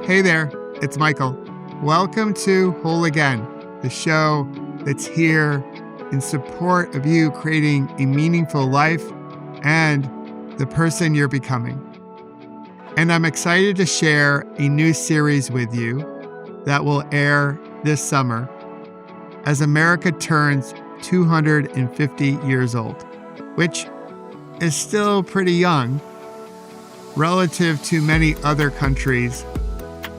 Hey there, it's Michael. Welcome to Whole Again, the show that's here in support of you creating a meaningful life and the person you're becoming. And I'm excited to share a new series with you that will air this summer as America turns 250 years old, which is still pretty young relative to many other countries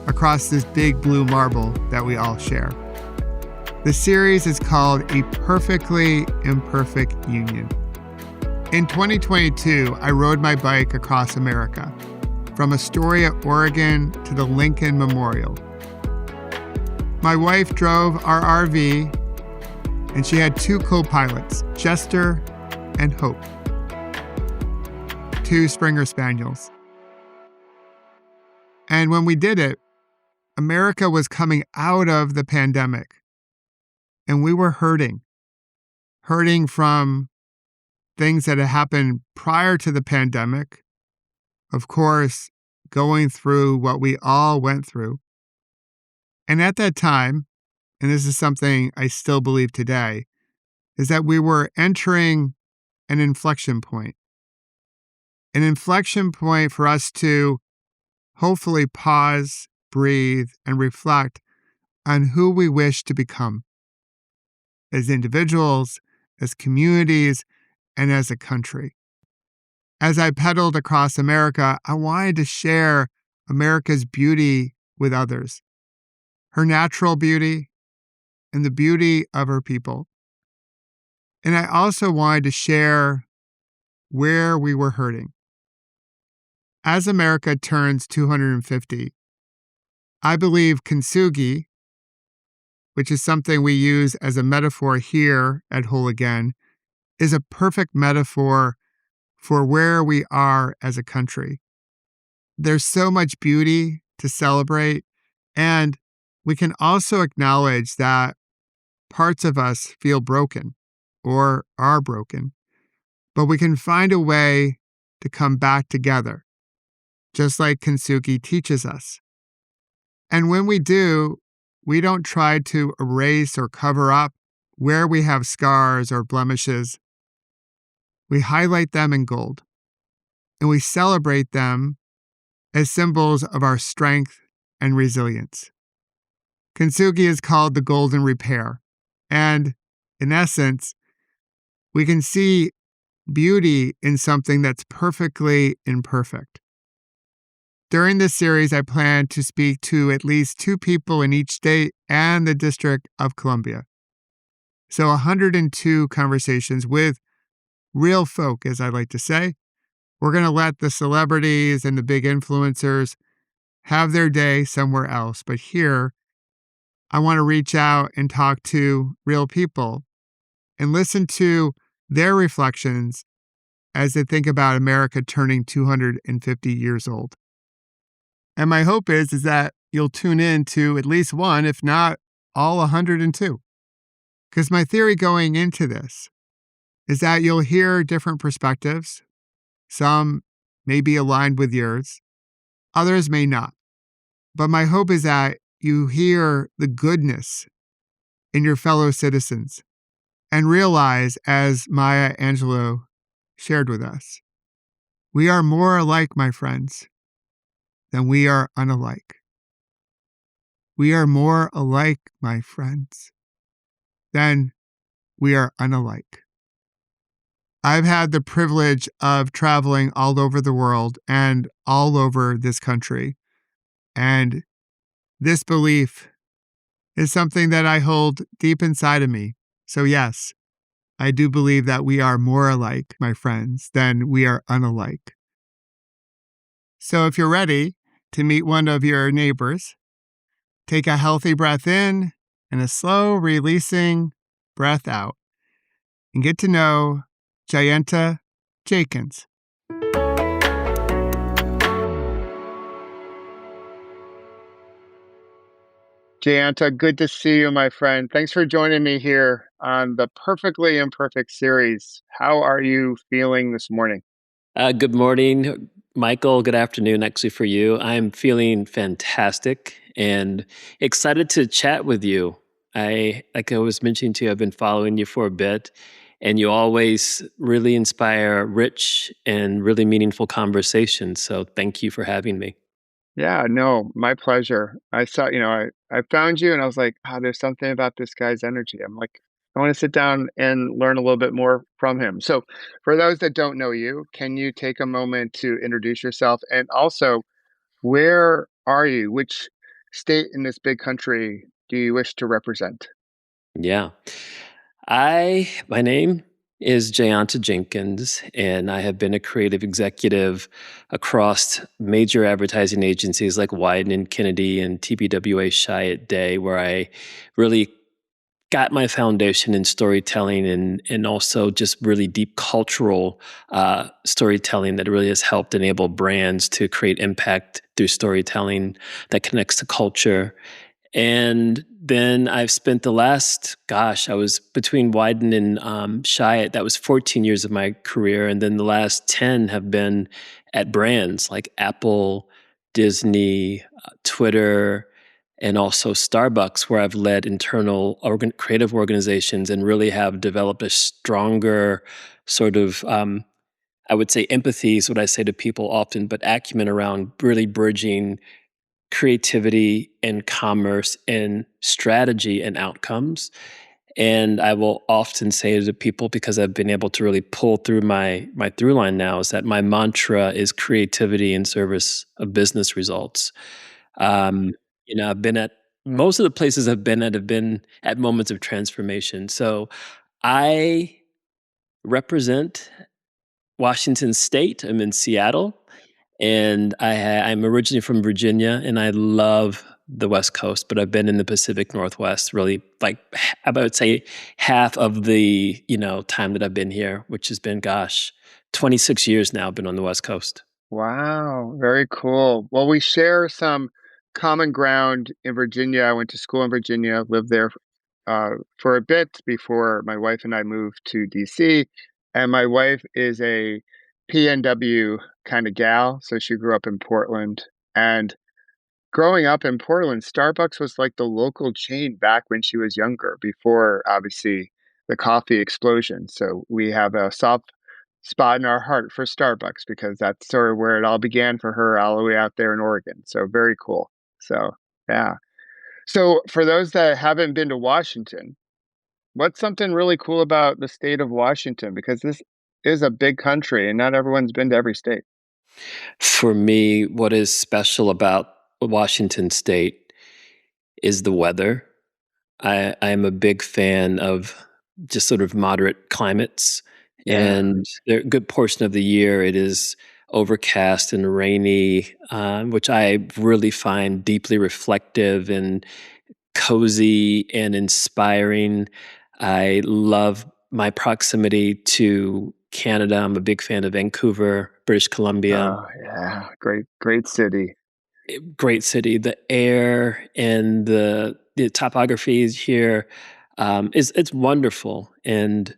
across this big blue marble that we all share. The series is called A Perfectly Imperfect Union. In 2022, I rode my bike across America, from Astoria, Oregon to the Lincoln Memorial. My wife drove our RV, and she had two co-pilots, Jester and Hope, two Springer Spaniels. And when we did it, America was coming out of the pandemic, and we were hurting from things that had happened prior to the pandemic. Of course, going through what we all went through. And at that time, and this is something I still believe today, is that we were entering an inflection point. An inflection point for us to hopefully pause, breathe, and reflect on who we wish to become as individuals, as communities, and as a country. As I pedaled across America, I wanted to share America's beauty with others, her natural beauty and the beauty of her people. And I also wanted to share where we were hurting. As America turns 250, I believe Kinstugi, which is something we use as a metaphor here at Whole Again, is a perfect metaphor for where we are as a country. There's so much beauty to celebrate, and we can also acknowledge that parts of us feel broken or are broken, but we can find a way to come back together, just like Kinstugi teaches us. And when we do, we don't try to erase or cover up where we have scars or blemishes. We highlight them in gold, and we celebrate them as symbols of our strength and resilience. Kinstugi is called the golden repair, and in essence, we can see beauty in something that's perfectly imperfect. During this series, I plan to speak to at least two people in each state and the District of Columbia. So 102 conversations with real folk, as I like to say. We're going to let the celebrities and the big influencers have their day somewhere else. But here, I want to reach out and talk to real people and listen to their reflections as they think about America turning 250 years old. And my hope is that you'll tune in to at least one, if not all 102. Because my theory going into this is that you'll hear different perspectives. Some may be aligned with yours. Others may not. But my hope is that you hear the goodness in your fellow citizens and realize, as Maya Angelou shared with us, we are more alike, my friends, than we are unalike. We are more alike, my friends, than we are unalike. I've had the privilege of traveling all over the world and all over this country. And this belief is something that I hold deep inside of me. So yes, I do believe that we are more alike, my friends, than we are unalike. So if you're ready to meet one of your neighbors, take a healthy breath in and a slow releasing breath out, and get to know Jayanta Jenkins. Jayanta, good to see you, my friend. Thanks for joining me here on the Perfectly Imperfect series. How are you feeling this morning? Good morning, Michael, good afternoon, actually, for you. I'm feeling fantastic and excited to chat with you. Like I was mentioning to you, I've been following you for a bit, and you always really inspire rich and really meaningful conversations. So thank you for having me. Yeah, no, my pleasure. I saw, I found you and I was like, there's something about this guy's energy. I'm like, I want to sit down and learn a little bit more from him. So, for those that don't know you, can you take a moment to introduce yourself? And also, where are you? Which state in this big country do you wish to represent? Yeah. My name is Jayanta Jenkins, and I have been a creative executive across major advertising agencies like Wyden and Kennedy and TBWA Chiat Day, where I really got my foundation in storytelling and also just really deep cultural storytelling that really has helped enable brands to create impact through storytelling that connects to culture. And then I've spent the last, I was between Wyden and Chiat. That was 14 years of my career. And then the last 10 have been at brands like Apple, Disney, Twitter, and also Starbucks, where I've led internal creative organizations and really have developed a stronger sort of, I would say empathy is what I say to people often, but acumen around really bridging creativity and commerce and strategy and outcomes. And I will often say to people, because I've been able to really pull through my through line now, is that my mantra is creativity in service of business results. Um, I've been at most of the places I've been at have been at moments of transformation. So I represent Washington State. I'm in Seattle, and I'm originally from Virginia, and I love the West Coast, but I've been in the Pacific Northwest really like I would say half of the time that I've been here, which has been 26 years now. I've been on the West Coast. Wow, very cool. Well, we share some common ground in Virginia. I went to school in Virginia, lived there for a bit before my wife and I moved to DC. And my wife is a PNW kind of gal, so she grew up in Portland. And growing up in Portland, Starbucks was like the local chain back when she was younger, before obviously the coffee explosion. So we have a soft spot in our heart for Starbucks because that's sort of where it all began for her all the way out there in Oregon. So very cool. So, yeah. So for those that haven't been to Washington, what's something really cool about the state of Washington? Because this is a big country and not everyone's been to every state. For me, what is special about Washington State is the weather. I am a big fan of just sort of moderate climates, Yeah. and a good portion of the year it is overcast and rainy, which I really find deeply reflective and cozy and inspiring. I love my proximity to Canada. I'm a big fan of Vancouver, British Columbia. Oh, yeah. Great, great city. Great city. The air and the topography is here is it's wonderful, and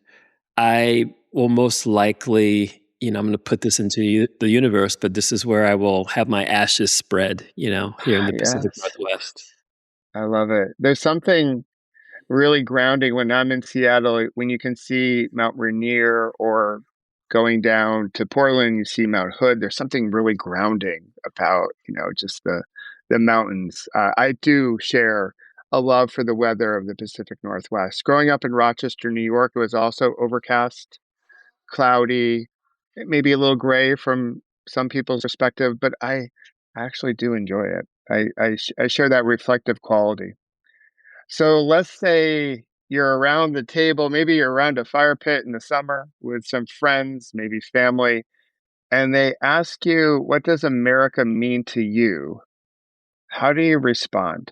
I will most likely, I'm going to put this into the universe, but this is where I will have my ashes spread. Here in the Pacific Yes. Northwest. I love it. There's something really grounding when I'm in Seattle, when you can see Mount Rainier or going down to Portland, you see Mount Hood. There's something really grounding about, just the mountains. I do share a love for the weather of the Pacific Northwest. Growing up in Rochester, New York, it was also overcast, cloudy, maybe a little gray from some people's perspective, but I actually do enjoy it. I share that reflective quality. So let's say you're around the table, maybe you're around a fire pit in the summer with some friends, maybe family, and they ask you, "What does America mean to you?" How do you respond?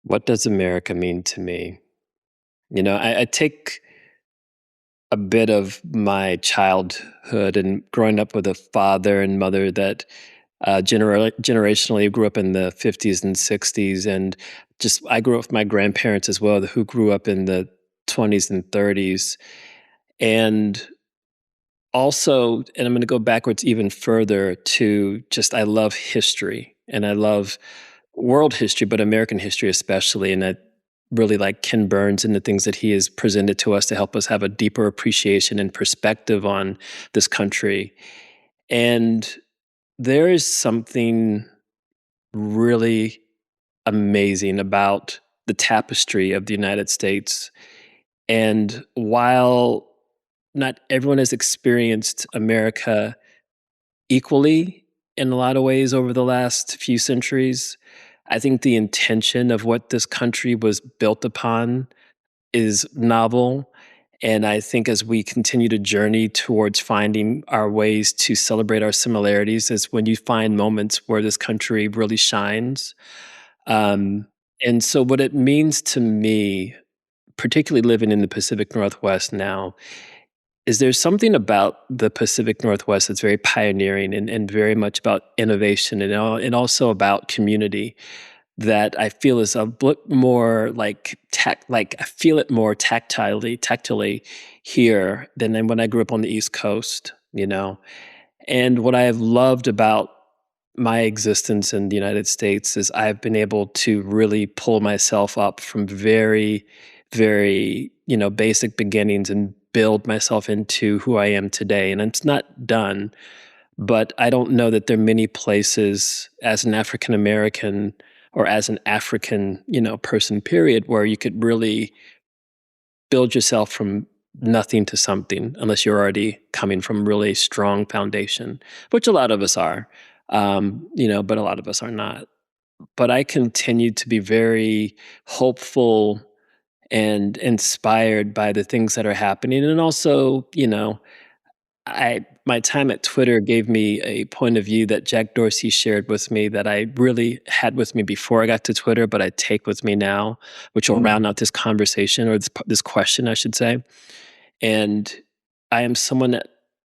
What does America mean to me? I take a bit of my childhood and growing up with a father and mother that generationally grew up in the 50s and 60s. And just I grew up with my grandparents as well, who grew up in the 20s and 30s. And also, and I'm going to go backwards even further to just, I love history and I love world history, but American history especially. And I really like Ken Burns and the things that he has presented to us to help us have a deeper appreciation and perspective on this country. And there is something really amazing about the tapestry of the United States. And while not everyone has experienced America equally in a lot of ways over the last few centuries, I think the intention of what this country was built upon is novel. And I think as we continue to journey towards finding our ways to celebrate our similarities, is when you find moments where this country really shines. Um, and so, what it means to me, particularly living in the Pacific Northwest now, is there's something about the Pacific Northwest that's very pioneering and very much about innovation and also about community that I feel is a bit more like I feel it more tactilely here than when I grew up on the East Coast, you know. And what I have loved about my existence in the United States is I've been able to really pull myself up from very, very, basic beginnings and build myself into who I am today. And it's not done, but I don't know that there are many places as an African American or as an African, person, period, where you could really build yourself from nothing to something unless you're already coming from really strong foundation, which a lot of us are, but a lot of us are not. But I continue to be very hopeful and inspired by the things that are happening. And also, my time at Twitter gave me a point of view that Jack Dorsey shared with me that I really had with me before I got to Twitter, but I take with me now, which will round out this conversation or this question, I should say. And I am someone that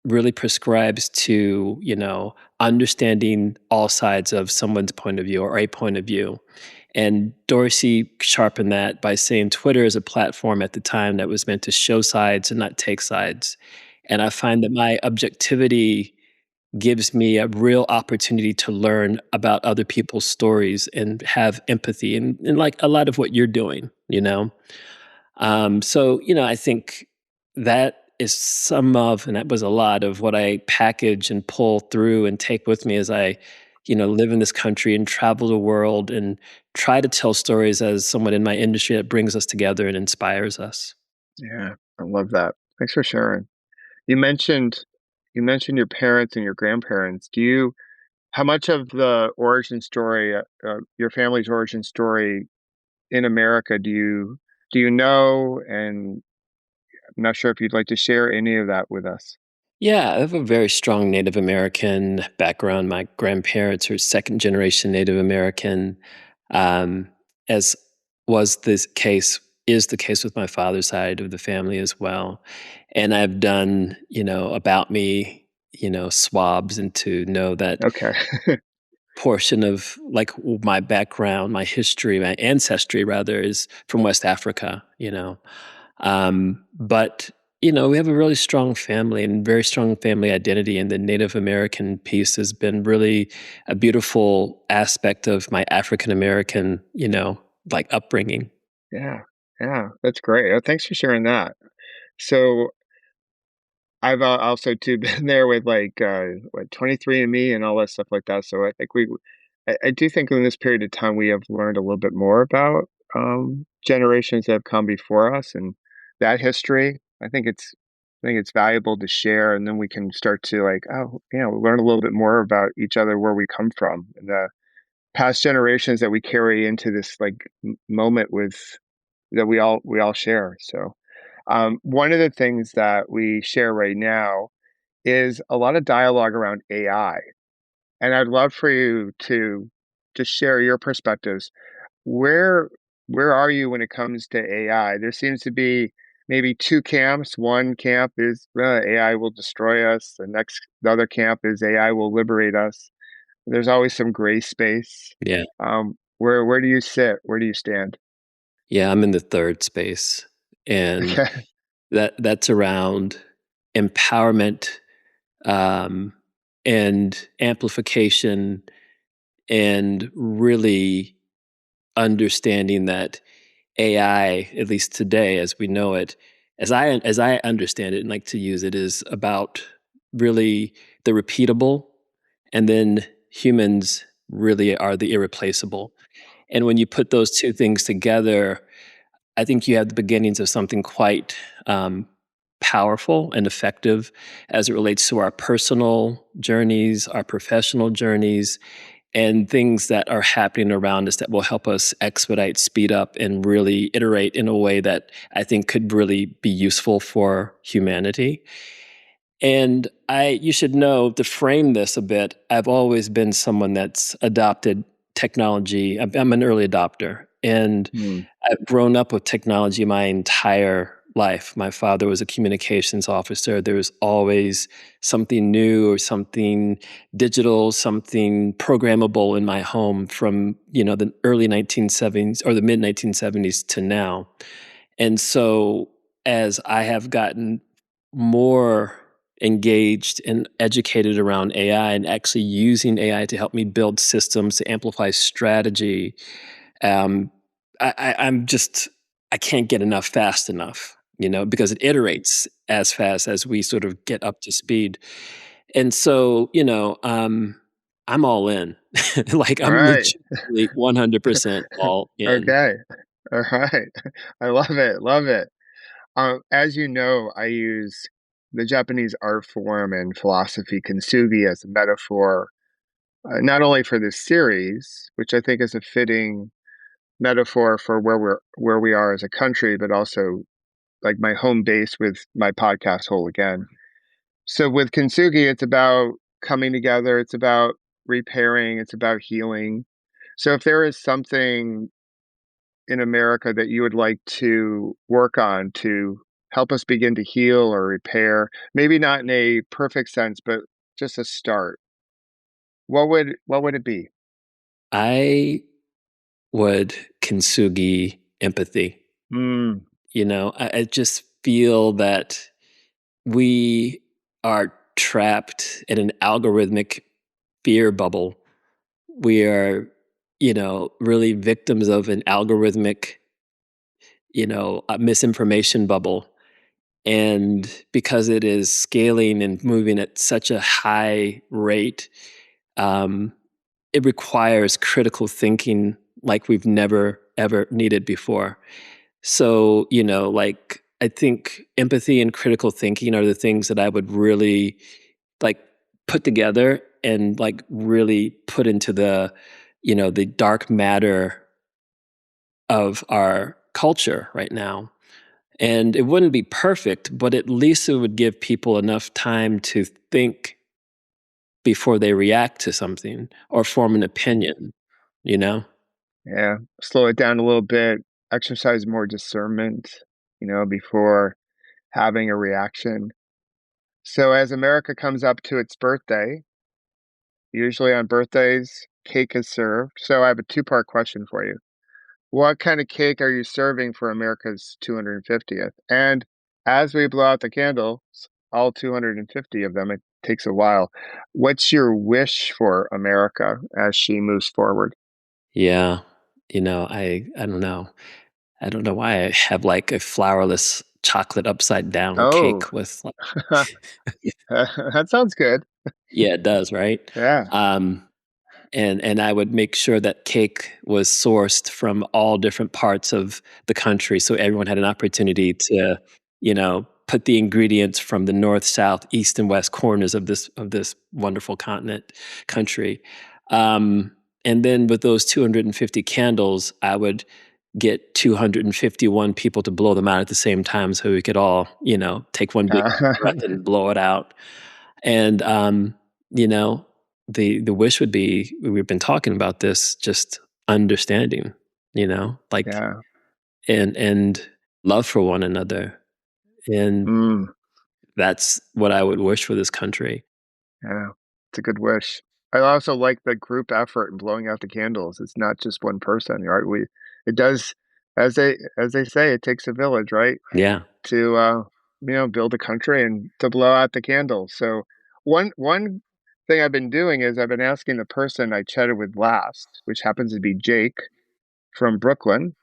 really prescribes to, understanding all sides of someone's point of view or a point of view. And Dorsey sharpened that by saying Twitter is a platform at the time that was meant to show sides and not take sides. And I find that my objectivity gives me a real opportunity to learn about other people's stories and have empathy and like a lot of what you're doing, So, I think that is some of, and that was a lot of what I package and pull through and take with me as I, live in this country and travel the world and try to tell stories as someone in my industry that brings us together and inspires us. Yeah, I love that. Thanks for sharing. You mentioned you mentioned your parents and your grandparents. How much of the origin story, your family's origin story in America do you know? And I'm not sure if you'd like to share any of that with us. Yeah, I have a very strong Native American background. My grandparents are second generation Native American, um, as was this case, is the case with my father's side of the family as well. And I've done, about me, swabs and to know that Okay. portion of like my background, my history, my ancestry rather is from West Africa, but we have a really strong family and very strong family identity, and the Native American piece has been really a beautiful aspect of my African American, like upbringing. Yeah. Yeah, that's great. Thanks for sharing that. So I've also too been there with like 23andMe and all that stuff like that. So I think I do think in this period of time we have learned a little bit more about generations that have come before us and that history. I think it's valuable to share, and then we can start to like learn a little bit more about each other, where we come from, and the past generations that we carry into this like moment with that we all share. So. One of the things that we share right now is a lot of dialogue around AI, and I'd love for you to share your perspectives. Where where are you when it comes to AI? There seems to be maybe two camps. One camp is AI will destroy us. The other camp is AI will liberate us. There's always some gray space. Yeah. Where do you sit? Where do you stand? Yeah, I'm in the third space. And Okay. that's around empowerment um, and amplification, and really understanding that AI, at least today as we know it, as I understand it and like to use it, is about really the repeatable, and then humans really are the irreplaceable. And when you put those two things together, I think you have the beginnings of something quite powerful and effective as it relates to our personal journeys, our professional journeys, and things that are happening around us that will help us expedite, speed up, and really iterate in a way that I think could really be useful for humanity. And you should know, to frame this a bit, I've always been someone that's adopted technology. I'm an early adopter, and Mm. I've grown up with technology my entire life. My father was a communications officer. There was always something new or something digital, something programmable in my home from, the early 1970s or the mid 1970s to now. And so as I have gotten more engaged and educated around AI and actually using AI to help me build systems to amplify strategy, um, I'm just, I can't get enough fast enough, because it iterates as fast as we sort of get up to speed. And so, I'm all in. Like, All I'm right. legitimately 100% all in. Okay. All right. I love it. Love it. As you know, I use the Japanese art form and philosophy Kinstugi as a metaphor, not only for this series, which I think is a fitting metaphor for where we are as a country, but also like my home base with my podcast Whole Again. So with Kintsugi, it's about coming together, it's about repairing, it's about healing. So if there is something in America that you would like to work on to help us begin to heal or repair, maybe not in a perfect sense, but just a start, what would it be? I would kintsugi empathy. Mm, I just feel that we are trapped in an algorithmic fear bubble. We are, really victims of an algorithmic, misinformation bubble. And because it is scaling and moving at such a high rate, um, it requires critical thinking like we've never, ever needed before. So, like, I think empathy and critical thinking are the things that I would really like put together and like really put into the dark matter of our culture right now. And it wouldn't be perfect, but at least it would give people enough time to think before they react to something or form an opinion, you know? yeah, slow it down a little bit, exercise more discernment, before having a reaction. So as America comes up to its birthday, usually on birthdays, cake is served. So I have a two-part question for you. What kind of cake are you serving for America's 250th? And as we blow out the candles, all 250 of them, it takes a while. What's your wish for America as she moves forward? Yeah. I don't know. I don't know why I have like a flourless chocolate upside down Oh, cake with like, that sounds good. yeah, it does, right? Yeah. Um, and I would make sure that cake was sourced from all different parts of the country, so everyone had an opportunity to, put the ingredients from the north, south, east, and west corners of this wonderful country. Um, and then with those 250 candles, I would get 251 people to blow them out at the same time, so we could all, take one big breath and blow it out. And you know, the wish would be, we've been talking about this, just understanding, like, Yeah. and love for one another. And Mm, that's what I would wish for this country. yeah. It's a good wish. I also like the group effort in blowing out the candles. It's not just one person, right? It does, as they say, it takes a village, right? Yeah. To build a country and to blow out the candles. So one thing I've been doing is I've been asking the person I chatted with last, which happens to be Jake from Brooklyn,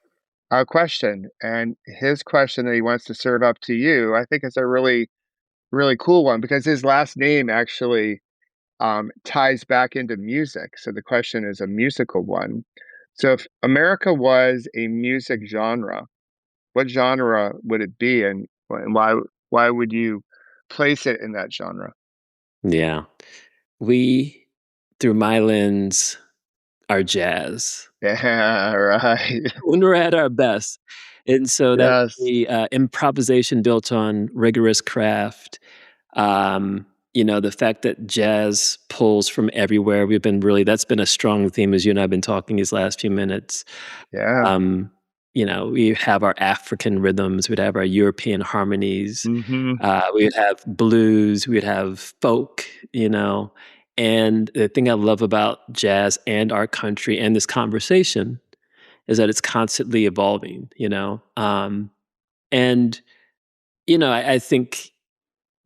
a question. And his question that he wants to serve up to you, I think is a really, really cool one because his last name actually ties back into music. So the question is a musical one. So if America was a music genre, what genre would it be, and why would you place it in that genre? Yeah. We, through my lens, are jazz Yeah, right. when we're at our best. And so that's Yes. the improvisation built on rigorous craft. The fact that jazz pulls from everywhere. That's been a strong theme as you and I have been talking these last few minutes. Yeah. Um, we have our African rhythms, we'd have our European harmonies, Mhm. we would have blues, we would have folk, And the thing I love about jazz and our country and this conversation is that it's constantly evolving, And, I think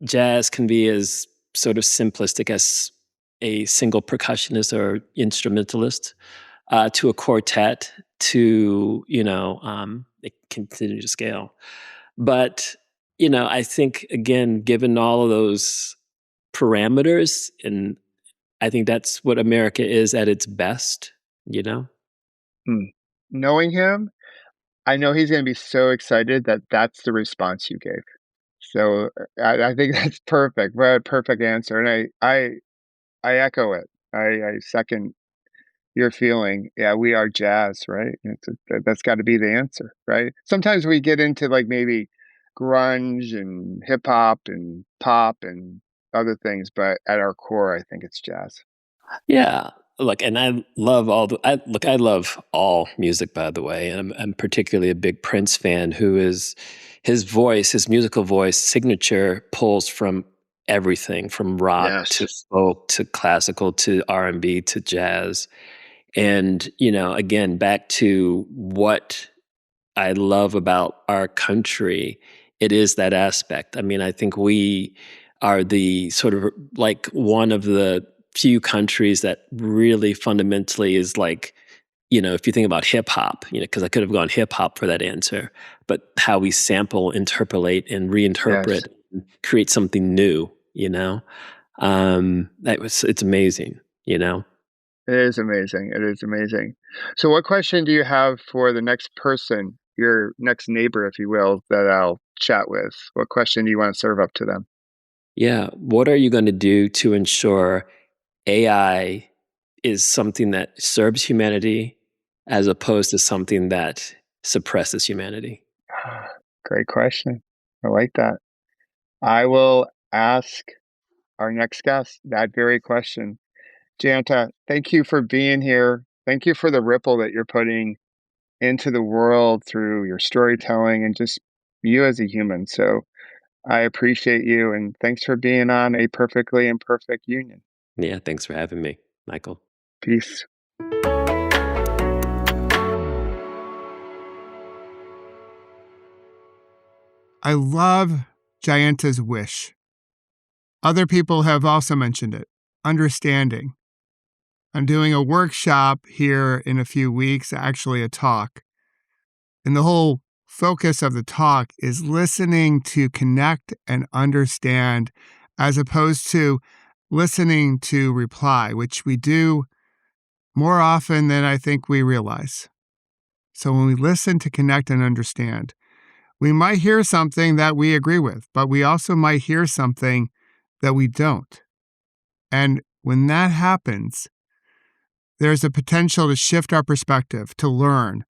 jazz can be as sort of simplistic as a single percussionist or instrumentalist to a quartet to it continue to scale. But I think again, given all of those parameters, and I think that's what America is at its best. You know, Mm. Knowing him, I know he's gonna be so excited that that's the response you gave. So, I think that's perfect. What a perfect answer, and I echo it. I second your feeling. Yeah, we are jazz, right? That's gotta be the answer, right? Sometimes we get into, like, maybe grunge and hip hop and pop and other things, but at our core, I think it's jazz. yeah. Look, and I love I love all music, by the way, and I'm particularly a big Prince fan. Who is his voice, his musical voice signature pulls from everything from rock to Yes. folk to classical to R&B to jazz. And, again, back to what I love about our country, it is that aspect. I mean, I think we are the sort of like one of the few countries that really fundamentally is like, if you think about hip hop, because I could have gone hip hop for that answer, but how we sample, interpolate, and Yes. reinterpret, and create something new, it's amazing, It is amazing. It is amazing. So what question do you have for the next person, your next neighbor, if you will, that I'll chat with? What question do you want to serve up to them? Yeah. What are you going to do to ensure AI is something that serves humanity as opposed to something that suppresses humanity? Great question. I like that. I will ask our next guest that very question. Janta, thank you for being here. Thank you for the ripple that you're putting into the world through your storytelling and just you as a human. So I appreciate you and thanks for being on A Perfectly Imperfect Union. Yeah. Thanks for having me, Michael. Peace. I love Jayanta's wish. Other people have also mentioned it. Understanding. I'm doing a workshop here in a few weeks, actually a talk. And the whole focus of the talk is listening to connect and understand as opposed to listening to reply, which we do more often than I think we realize. So when we listen to connect and understand, we might hear something that we agree with, but we also might hear something that we don't. And when that happens, there's a potential to shift our perspective, to learn,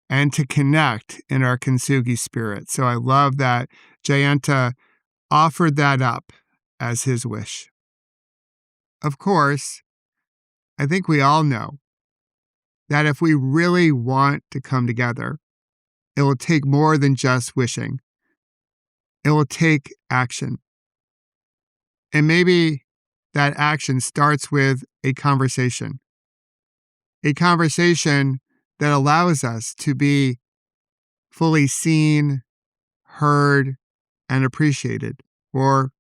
and to connect in our Kinstugi spirit. So I love that Jayanta offered that up as his wish. Of course, I think we all know that if we really want to come together, it will take more than just wishing. It will take action. And maybe that action starts with a conversation that allows us to be fully seen, heard, and appreciated. Or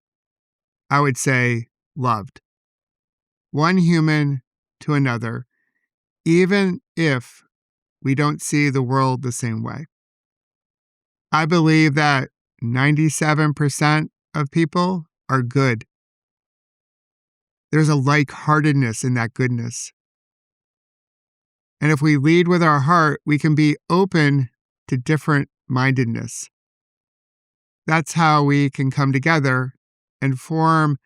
I would say loved. One human to another, even if we don't see the world the same way. I believe that 97% of people are good. There's a like-heartedness in that goodness. And if we lead with our heart, we can be open to different mindedness. That's how we can come together and form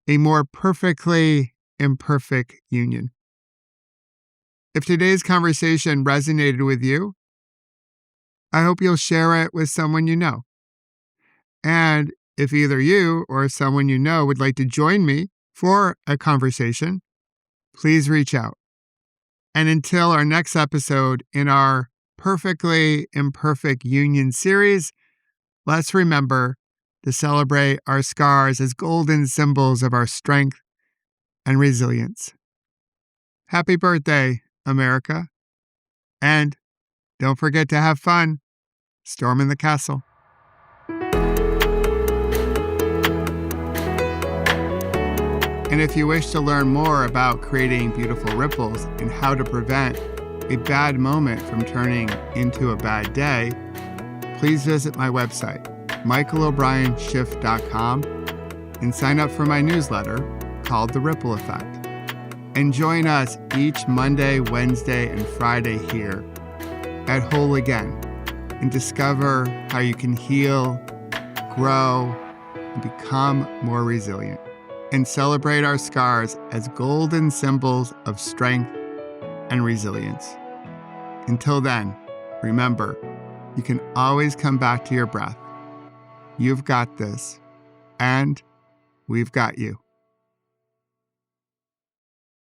a more perfectly imperfect union. If today's conversation resonated with you, I hope you'll share it with someone you know. And if either you or someone you know would like to join me for a conversation, please reach out. And until our next episode in our Perfectly Imperfect Union series, let's remember to celebrate our scars as golden symbols of our strength and resilience. Happy birthday, America. And don't forget to have fun storming the castle. And if you wish to learn more about creating beautiful ripples and how to prevent a bad moment from turning into a bad day, please visit my website, michaelobrienshift.com, and sign up for my newsletter called The Ripple Effect. And join us each Monday, Wednesday, and Friday here at Whole Again and discover how you can heal, grow, and become more resilient, and celebrate our scars as golden symbols of strength and resilience. Until then, remember, you can always come back to your breath. You've got this, and we've got you.